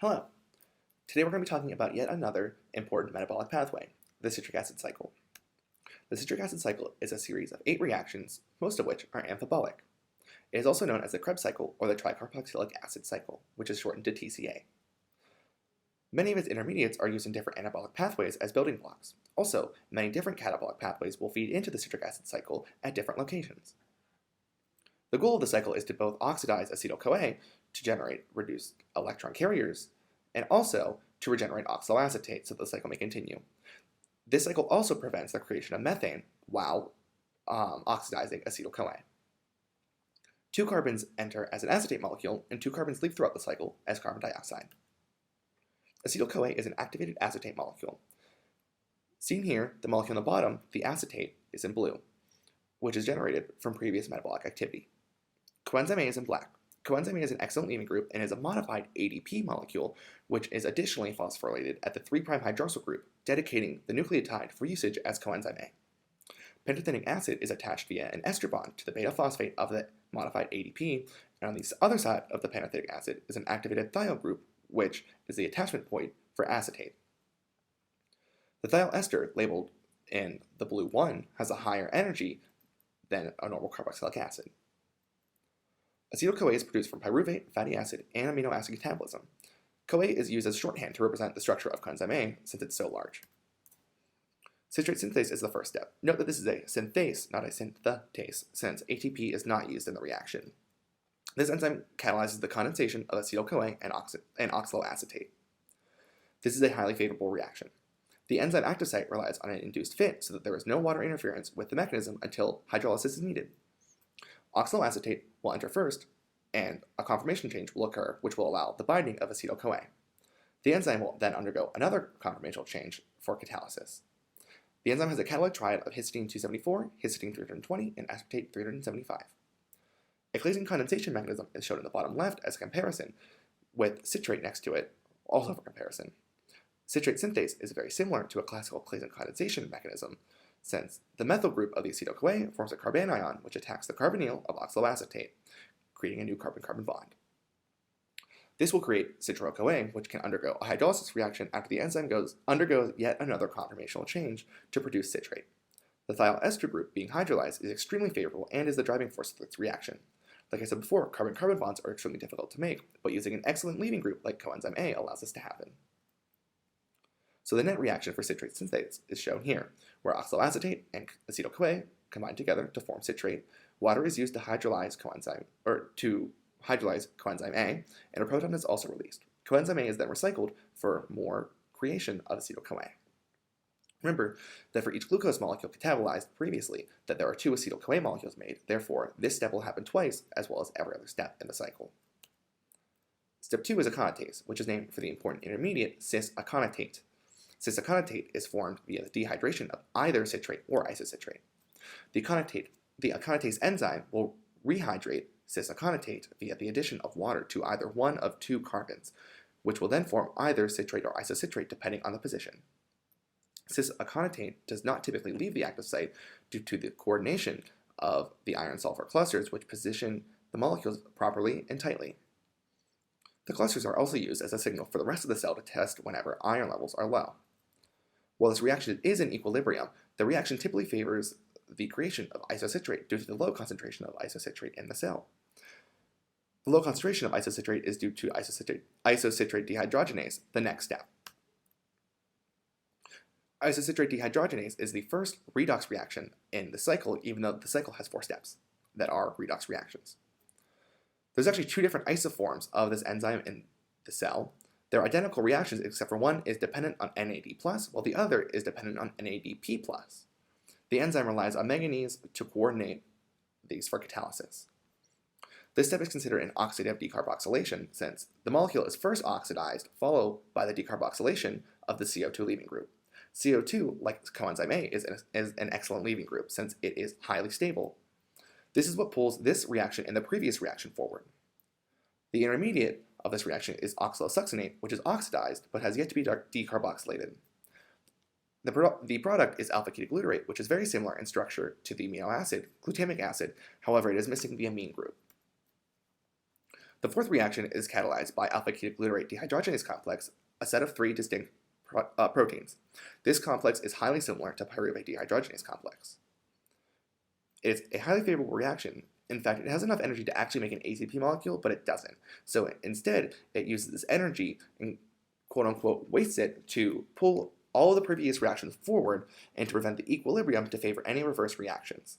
Hello. Today we're going to be talking about yet another important metabolic pathway, the citric acid cycle. The citric acid cycle is a series of 8 reactions, most of which are amphibolic. It is also known as the Krebs cycle or the tricarboxylic acid cycle, which is shortened to TCA. Many of its intermediates are used in different anabolic pathways as building blocks. Also, many different catabolic pathways will feed into the citric acid cycle at different locations. The goal of the cycle is to both oxidize acetyl-CoA to generate reduced electron carriers, and also to regenerate oxaloacetate so the cycle may continue. This cycle also prevents the creation of methane while oxidizing acetyl-CoA. 2 carbons enter as an acetate molecule, and 2 carbons leave throughout the cycle as carbon dioxide. Acetyl-CoA is an activated acetate molecule. Seen here, the molecule on the bottom, the acetate, is in blue, which is generated from previous metabolic activity. Coenzyme A is in black. Coenzyme A is an excellent leaving group and is a modified ADP molecule, which is additionally phosphorylated at the 3' hydroxyl group, dedicating the nucleotide for usage as coenzyme A. Pantothenic acid is attached via an ester bond to the beta phosphate of the modified ADP, and on the other side of the pantothenic acid is an activated thiol group, which is the attachment point for acetate. The thiol ester, labeled in the blue 1, has a higher energy than a normal carboxylic acid. Acetyl-CoA is produced from pyruvate, fatty acid, and amino acid catabolism. CoA is used as shorthand to represent the structure of coenzyme A since it's so large. Citrate synthase is the first step. Note that this is a synthase, not a synthetase, since ATP is not used in the reaction. This enzyme catalyzes the condensation of acetyl-CoA and oxaloacetate. This is a highly favorable reaction. The enzyme active site relies on an induced fit so that there is no water interference with the mechanism until hydrolysis is needed. Oxaloacetate will enter first, and a conformation change will occur, which will allow the binding of acetyl-CoA. The enzyme will then undergo another conformational change for catalysis. The enzyme has a catalytic triad of histidine 274, histidine 320, and aspartate 375. A Claisen condensation mechanism is shown in the bottom left as a comparison, with citrate next to it, also for comparison. Citrate synthase is very similar to a classical Claisen condensation mechanism, since the methyl group of the acetyl-CoA forms a carbanion which attacks the carbonyl of oxaloacetate, creating a new carbon-carbon bond. This will create citro-CoA, which can undergo a hydrolysis reaction after the enzyme undergoes yet another conformational change to produce citrate. The thiol ester group being hydrolyzed is extremely favorable and is the driving force of this reaction. Like I said before, carbon-carbon bonds are extremely difficult to make, but using an excellent leaving group like coenzyme A allows this to happen. So the net reaction for citrate synthase is shown here, where oxaloacetate and acetyl-CoA combine together to form citrate. Water is used to hydrolyze coenzyme A, and a proton is also released. Coenzyme A is then recycled for more creation of acetyl-CoA. Remember that for each glucose molecule catabolized previously, that there are 2 acetyl-CoA molecules made. Therefore, this step will happen twice, as well as every other step in the cycle. Step 2 is aconitase, which is named for the important intermediate cis-aconitase. Cis-aconitase is formed via the dehydration of either citrate or isocitrate. The aconitase enzyme will rehydrate cis-aconitase via the addition of water to either one of 2 carbons, which will then form either citrate or isocitrate depending on the position. Cis-aconitase does not typically leave the active site due to the coordination of the iron-sulfur clusters, which position the molecules properly and tightly. The clusters are also used as a signal for the rest of the cell to test whenever iron levels are low. While this reaction is in equilibrium, the reaction typically favors the creation of isocitrate due to the low concentration of isocitrate in the cell. The low concentration of isocitrate is due to isocitrate dehydrogenase, the next step. Isocitrate dehydrogenase is the first redox reaction in the cycle, even though the cycle has 4 steps that are redox reactions. There's actually 2 different isoforms of this enzyme in the cell. They're identical reactions except for one is dependent on NAD+, while the other is dependent on NADP+. The enzyme relies on manganese to coordinate these for catalysis. This step is considered an oxidative decarboxylation since the molecule is first oxidized, followed by the decarboxylation of the CO2 leaving group. CO2, like coenzyme A, is an excellent leaving group since it is highly stable. This is what pulls this reaction and the previous reaction forward. The intermediate of this reaction is oxalosuccinate, which is oxidized but has yet to be decarboxylated. The product is alpha-ketoglutarate, which is very similar in structure to the amino acid, glutamic acid, however it is missing the amine group. The fourth reaction is catalyzed by alpha-ketoglutarate dehydrogenase complex, a set of 3 distinct proteins. This complex is highly similar to pyruvate dehydrogenase complex. It is a highly favorable reaction. In fact, it has enough energy to actually make an ATP molecule, but it doesn't. So instead, it uses this energy and quote-unquote wastes it to pull all of the previous reactions forward and to prevent the equilibrium to favor any reverse reactions.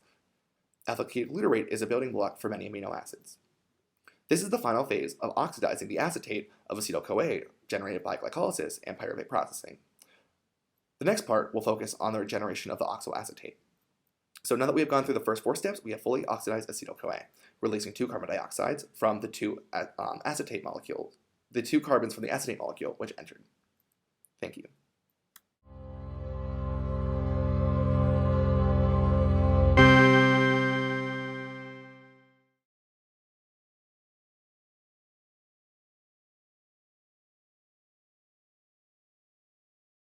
Alpha-ketoglutarate is a building block for many amino acids. This is the final phase of oxidizing the acetate of acetyl-CoA generated by glycolysis and pyruvate processing. The next part will focus on the regeneration of the oxaloacetate. So now that we have gone through the first 4 steps, we have fully oxidized acetyl-CoA, releasing 2 carbon dioxides from the 2 acetate molecules, the 2 carbons from the acetate molecule which entered. Thank you.